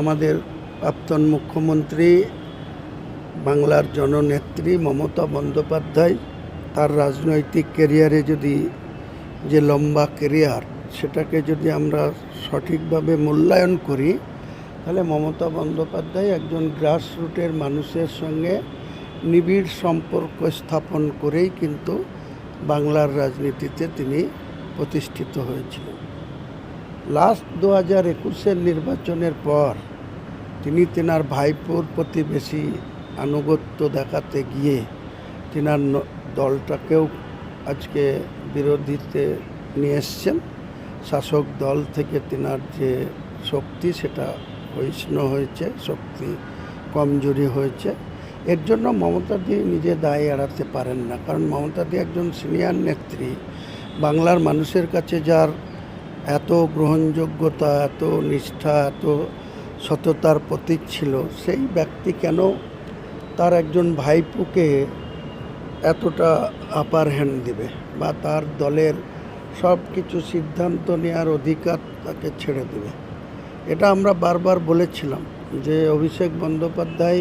আমাদের প্রাক্তন মুখ্যমন্ত্রী বাংলার জননেত্রী মমতা বন্দ্যোপাধ্যায় তার রাজনৈতিক ক্যারিয়ারে যদি যে লম্বা ক্যারিয়ার সেটাকে যদি আমরা সঠিকভাবে মূল্যায়ন করি তাহলে মমতা বন্দ্যোপাধ্যায় একজন গ্রাসরুটের মানুষের সঙ্গে নিবিড় সম্পর্ক স্থাপন করেই কিন্তু বাংলার রাজনীতিতে তিনি প্রতিষ্ঠিত হয়েছিলেন। লাস্ট 2021-এর নির্বাচনের পর তিনি তেনার ভাইপোর প্রতি বেশি আনুগত্য দেখাতে গিয়ে তেনার দলটাকেও আজকে বিরোধীতে নিয়ে এসছেন। শাসক দল থেকে তেনার যে শক্তি সেটা ক্ষয়িষ্ণু হয়েছে, শক্তি কমজোরি হয়েছে। এর জন্য মমতাদি নিজে দায় এড়াতে পারেন না, কারণ মমতাদি একজন সিনিয়র নেত্রী, বাংলার মানুষের কাছে যার এত গ্রহণযোগ্যতা, এত নিষ্ঠা, এত সততার প্রতীক ছিল, সেই ব্যক্তি কেন তার একজন ভাইপোকে এতটা আপার হ্যান্ড দেবে বা তার দলের সব কিছু সিদ্ধান্ত নেওয়ার অধিকার তাকে ছেড়ে দেবে? এটা আমরা বারবার বলেছিলাম যে অভিষেক বন্দ্যোপাধ্যায়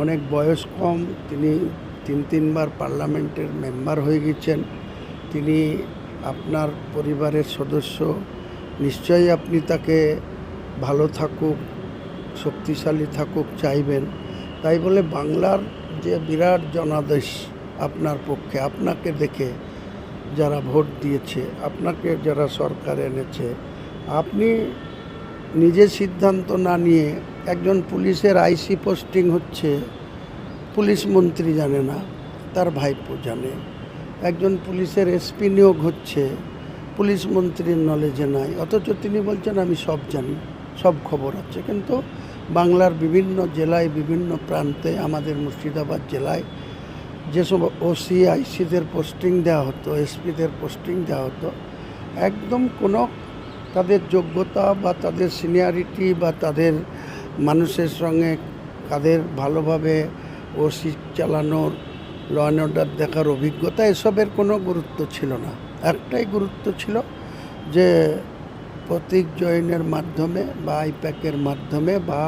অনেক বয়স কম, তিনি তিনবার পার্লামেন্টের মেম্বার হয়ে গেছেন, তিনি আপনার পরিবারের সদস্য, নিশ্চয়ই আপনি তাকে ভালো থাকুক, শক্তিশালী থাকুক চাইবেন। তাই বলে বাংলার যে বিরাট জনাদেশ আপনার পক্ষে, আপনাকে দেখে যারা ভোট দিয়েছে, আপনাকে যারা সরকার এনেছে, আপনি নিজে সিদ্ধান্ত না নিয়ে একজন পুলিশের আইসি পোস্টিং হচ্ছে, পুলিশ মন্ত্রী জানে না, তার ভাইপো জানে। একজন পুলিশের এসপি নিয়োগ হচ্ছে, পুলিশ মন্ত্রীর নলেজে নাই, অথচ তিনি বলছেন আমি সব জানি, সব খবর আছে। কিন্তু বাংলার বিভিন্ন জেলায়, বিভিন্ন প্রান্তে, আমাদের মুর্শিদাবাদ জেলায় যেসব ওসি আইসিদের পোস্টিং দেওয়া হতো, এসপিদের পোস্টিং দেওয়া হতো, একদম কোনো তাদের যোগ্যতা বা তাদের সিনিয়রিটি বা তাদের মানুষের সঙ্গে তাদের ভালোভাবে ওসি চালানোর, ল অ্যান্ড অর্ডার দেখার অভিজ্ঞতা, এসবের কোনো গুরুত্ব ছিল না। একটাই গুরুত্ব ছিল যে প্রতীক জৈনের মাধ্যমে বা আইপ্যাকের মাধ্যমে বা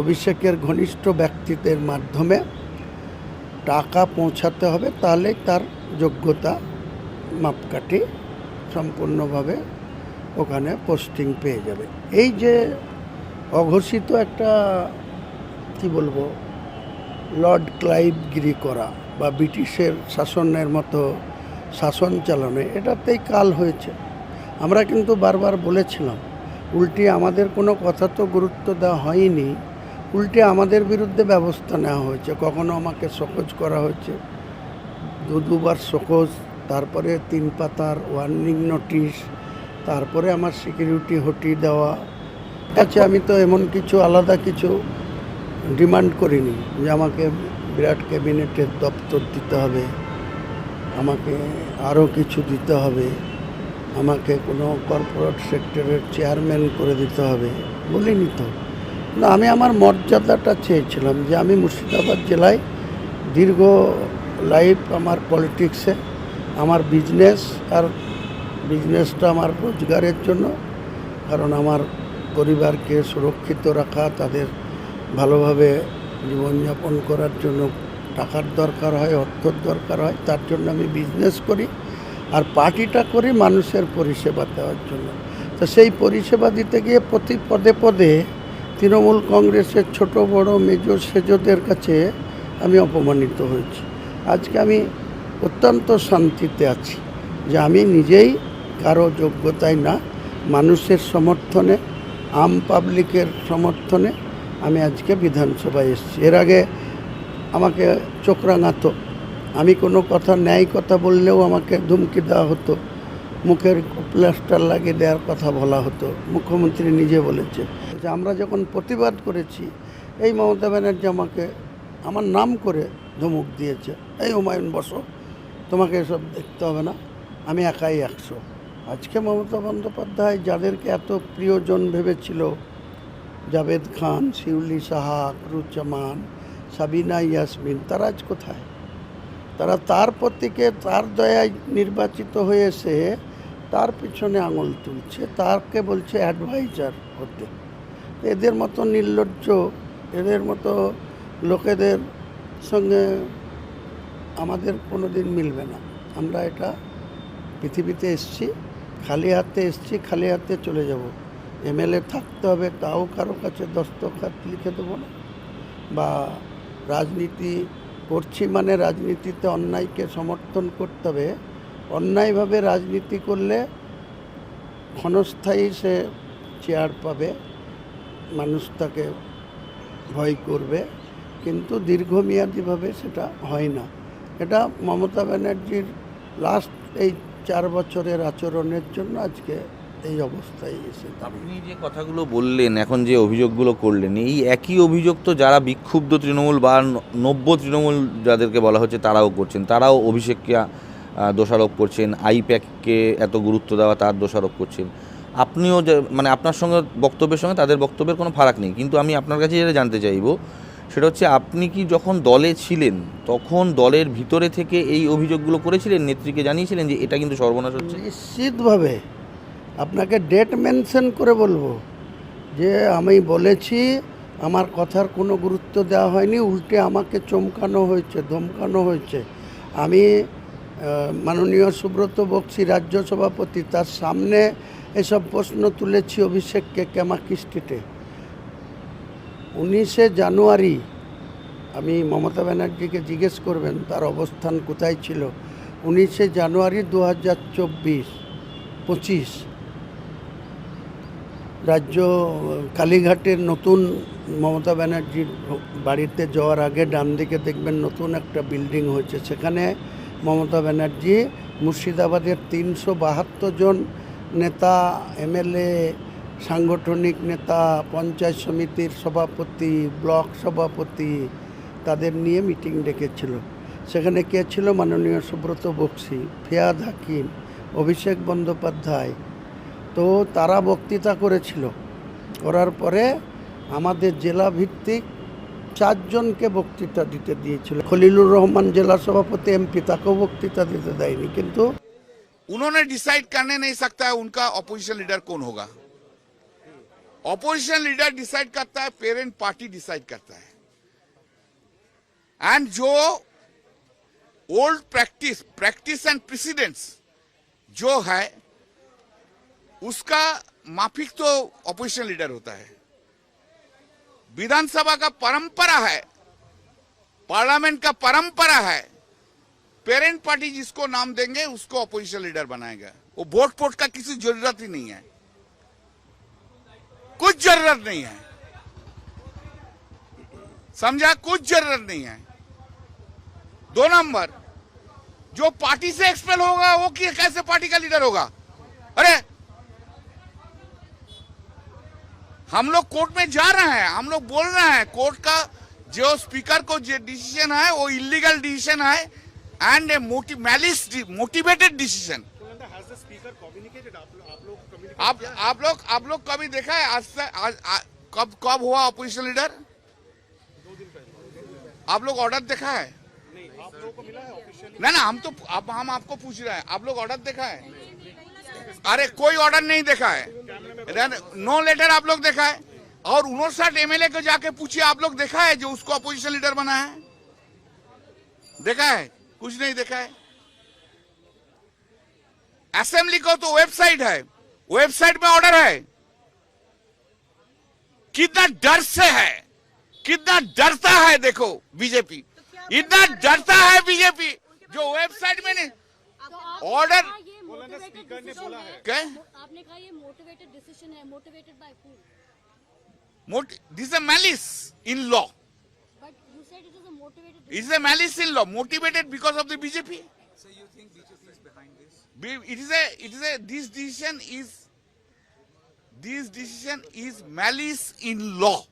অভিষেকের ঘনিষ্ঠ ব্যক্তিদের মাধ্যমে টাকা পৌঁছাতে হবে, তাহলে তার যোগ্যতা মাপকাঠি সম্পূর্ণভাবে ওখানে পোস্টিং পেয়ে যাবে। এই যে অঘোষিত একটা কি বলবো, লর্ড ক্লাইভগিরি করা বা ব্রিটিশের শাসনের মতো শাসন চালানো, এটাতেই কাল হয়েছে। আমরা কিন্তু বারবার বলেছিলাম, উল্টে আমাদের কোনো কথা তো গুরুত্ব দেওয়া হয়নি, উল্টে আমাদের বিরুদ্ধে ব্যবস্থা নেওয়া হয়েছে। কখনো আমাকে শোকজ করা হয়েছে, দুবার শোকজ, তারপরে 3 পাতার ওয়ার্নিং নোটিশ, তারপরে আমার সিকিউরিটি হটিয়ে দেওয়া। আচ্ছা, আমি তো এমন কিছু আলাদা কিছু ডিমান্ড করিনি যে আমাকে বিরাট ক্যাবিনেটের দপ্তর দিতে হবে, আমাকে আরও কিছু দিতে হবে, আমাকে কোনো কর্পোরেট সেক্টরের চেয়ারম্যান করে দিতে হবে, বলিনি তো। না, আমি আমার মর্যাদাটা চেয়েছিলাম যে আমি মুর্শিদাবাদ জেলায় দীর্ঘ লাইফ আমার পলিটিক্সে, আমার বিজনেস, আর বিজনেসটা আমার রোজগারের জন্য, কারণ আমার পরিবারকে সুরক্ষিত রাখা, তাদের ভালোভাবে জীবনযাপন করার জন্য টাকার দরকার হয়, অর্থর দরকার হয়, তার জন্য আমি বিজনেস করি। আর পার্টিটা করি মানুষের পরিষেবা দেওয়ার জন্য। তো সেই পরিষেবা দিতে গিয়ে প্রতি পদে পদে তৃণমূল কংগ্রেসের ছোট বড় মেজো সেজোদের কাছে আমি অপমানিত হয়েছি। আজকে আমি অত্যন্ত শান্তিতে আছি যে আমি নিজেই কারো যোগ্যতায় না, মানুষের সমর্থনে, আম পাবলিকের সমর্থনে আমি আজকে বিধানসভায় এসেছি। এর আগে আমাকে চোখ রাঙাতো, আমি কোনো কথা ন্যায় কথা বললেও আমাকে ধুমকি দেওয়া হতো, মুখের প্লাস্টার লাগিয়ে দেওয়ার কথা বলা হতো। মুখ্যমন্ত্রী নিজে বলেছে যে আমরা যখন প্রতিবাদ করেছি, এই মমতা ব্যানার্জি আমাকে আমার নাম করে ধমক দিয়েছে, এই হুমায়ুন বসো, তোমাকে এসব দেখতে হবে না, আমি একাই 100। আজকে মমতা বন্দ্যোপাধ্যায় যাদেরকে এত প্রিয়জন ভেবেছিল, জাভেদ খান, শিউলি সাহা, আকরুজ্জামান, সাবিনা ইয়াসমিন, তারা আজ কোথায়? তারা তার প্রতীকে, তার দয়ায় নির্বাচিত হয়েছে, তার পিছনে আঙুল তুলছে, তাকে বলছে অ্যাডভাইজার হতে। এদের মতো নির্লজ্জ, এদের মতো লোকেদের সঙ্গে আমাদের কোনো দিন মিলবে না। আমরা এটা পৃথিবীতে এসছি, খালি হাতে এসছি, খালি হাতে চলে যাব। এমএলএ থাকতে হবে, তাও কারো কাছে দস্তখত লিখে দেবো না। বা রাজনীতি করছি মানে রাজনীতিতে অন্যায়কে সমর্থন করতে হবে। অন্যায়ভাবে রাজনীতি করলে ক্ষণস্থায়ী সে চেয়ার পাবে, মানুষ তাকে ভয় করবে, কিন্তু দীর্ঘমেয়াদীভাবে সেটা হয় না। এটা মমতা ব্যানার্জির লাস্ট এই 4 বছরের আচরণের জন্য আজকে এই অবস্থায় এসে আপনি যে কথাগুলো বললেন, এখন যে অভিযোগগুলো করলেন, এই একই অভিযোগ তো যারা বিক্ষুব্ধ তৃণমূল বা নব্য তৃণমূল যাদেরকে বলা হচ্ছে তারাও করছেন। তারাও অভিষেককে দোষারোপ করছেন, আইপ্যাককে এত গুরুত্ব দেওয়া তার দোষারোপ করছেন। আপনিও যে মানে আপনার সঙ্গে বক্তব্যের সঙ্গে তাদের বক্তব্যের কোনো ফারাক নেই, কিন্তু আমি আপনার কাছে যেটা জানতে চাইবো সেটা হচ্ছে আপনি কি যখন দলে ছিলেন তখন দলের ভিতরে থেকে এই অভিযোগগুলো করেছিলেন, নেত্রীকে জানিয়েছিলেন যে এটা কিন্তু সর্বনাশ হচ্ছে? নিশ্চিতভাবে আপনাকে ডেট মেনশন করে বলবো যে আমি বলেছি, আমার কথার কোনো গুরুত্ব দেওয়া হয়নি, উল্টে আমাকে চমকানো হয়েছে, ধমকানো হয়েছে। আমি মাননীয় সুব্রত বক্সী রাজ্য সভাপতি, তার সামনে এসব প্রশ্ন তুলেছি অভিষেককে ক্যামাকি স্ট্রিটে। 19শে জানুয়ারি আমি মমতা ব্যানার্জিকে জিজ্ঞেস করবেন তার অবস্থান কোথায় ছিল। 19শে জানুয়ারি 2024-25 রাজ্য কালীঘাটের নতুন মমতা ব্যানার্জির বাড়িতে যাওয়ার আগে ডান দিকে দেখবেন নতুন একটা বিল্ডিং হয়েছে, সেখানে মমতা ব্যানার্জি মুর্শিদাবাদের 372 জন নেতা, এমএলএ, সাংগঠনিক নেতা, পঞ্চায়েত সমিতির সভাপতি, ব্লক সভাপতি, তাদের নিয়ে মিটিং ডেকেছিল। সেখানে কে ছিল? মাননীয় সুব্রত বক্সী, ফিয়াদ হাকিম, অভিষেক বন্দ্যোপাধ্যায়। তো তারা বক্তৃতা করেছিল, করার পরে আমাদের জেলা ভিত্তিক 4 জনকে বক্তৃতা দিতে দিয়েছিল। খলিলুর রহমান জেলা সভাপতি এমপি, তাকেও বক্তৃতা দিতে দেয়নি। কিন্তু उन्होंने डिसाइड करने नहीं सकता है उनका अपोजिशन लीडर कौन होगा। अपोजिशन लीडर डिसाइड करता है, पेरेंट पार्टी डिसाइड करता है। एंड जो ओल्ड प्रैक्टिस एंड प्रेसिडेंट्स जो है उसका माफिक तो अपोजिशन लीडर होता है। विधानसभा का परंपरा है, पार्लियामेंट का परंपरा है, पेरेंट पार्टी जिसको नाम देंगे उसको अपोजिशन लीडर बनाएगा। वो वोट पोट का किसी जरूरत ही नहीं है, कुछ जरूरत नहीं है, समझा? कुछ जरूरत नहीं है। 2 नंबर, जो पार्टी से एक्सपेल होगा वो कैसे पार्टी का लीडर होगा? अरे हम लोग कोर्ट में जा रहे हैं, हम लोग बोल रहे हैं कोर्ट का जो स्पीकर को जो डिसीजन है वो इलीगल डिसीजन है एंड ए मोटिवेटेड डिसीजन। आप लोग कभी देखा है आज से कब हुआ अपोजिशन लीडर? आप लोग ऑर्डर देखा है? नहीं, हम आपको पूछ रहे हैं, आप लोग ऑर्डर देखा है? अरे कोई ऑर्डर नहीं देखा है, नो लेटर आप लोग देखा है? और 59 एमएलए को जाके पूछिए, आप लोग देखा है जो उसको अपोजिशन लीडर बना है? देखा है? कुछ नहीं देखा है। असेंबली को तो वेबसाइट है, वेबसाइट में ऑर्डर है। कितना डर से है, कितना डरता है देखो बीजेपी, इतना डरता है बीजेपी जो वेबसाइट में नहीं ऑर्डर। क्या आपने कहा ये मोटिवेटेड डिसीजन है, motivated by who? This is a malice in law. But you said it is a motivated It is a malice in law, motivated because of the BJP. So you think BJP is behind this? This decision is malice in law.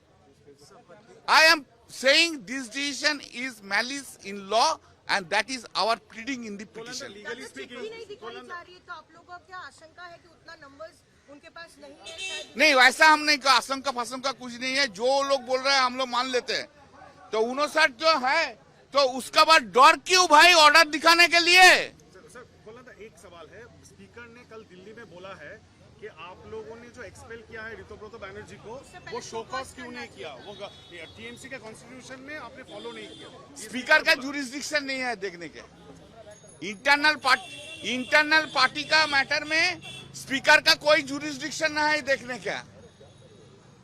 I am saying this decision is malice in law and that is our pleading in the petition. चिट्ठी नहीं दिखाई जा रही है तो आप लोगों को क्या आशंका है कि उतना नंबर्स उनके पास नहीं है? शायद नहीं, वैसा हम नहीं कहा, आशंका फाशंका कुछ नहीं है। जो लोग बोल रहे हैं हम लोग मान लेते हैं। तो 59 जो है तो उसका बाद डर क्यों भाई ऑर्डर दिखाने के लिए? सर बोला था, एक सवाल है, स्पीकर ने कल दिल्ली में बोला है कि आप लोगों ने जो एक्सपेल किया है ऋतुव्रत बैनर्जी को, वो शोकॉज क्यों नहीं किया? वो टीएमसी के कॉन्स्टिट्यूशन में आपने फॉलो नहीं किया। स्पीकर का जुरिस्डिक्शन नहीं है देखने के। इंटरनल पार्टी का मैटर में स्पीकर का कोई जुरिस्डिक्शन नहीं है देखने का।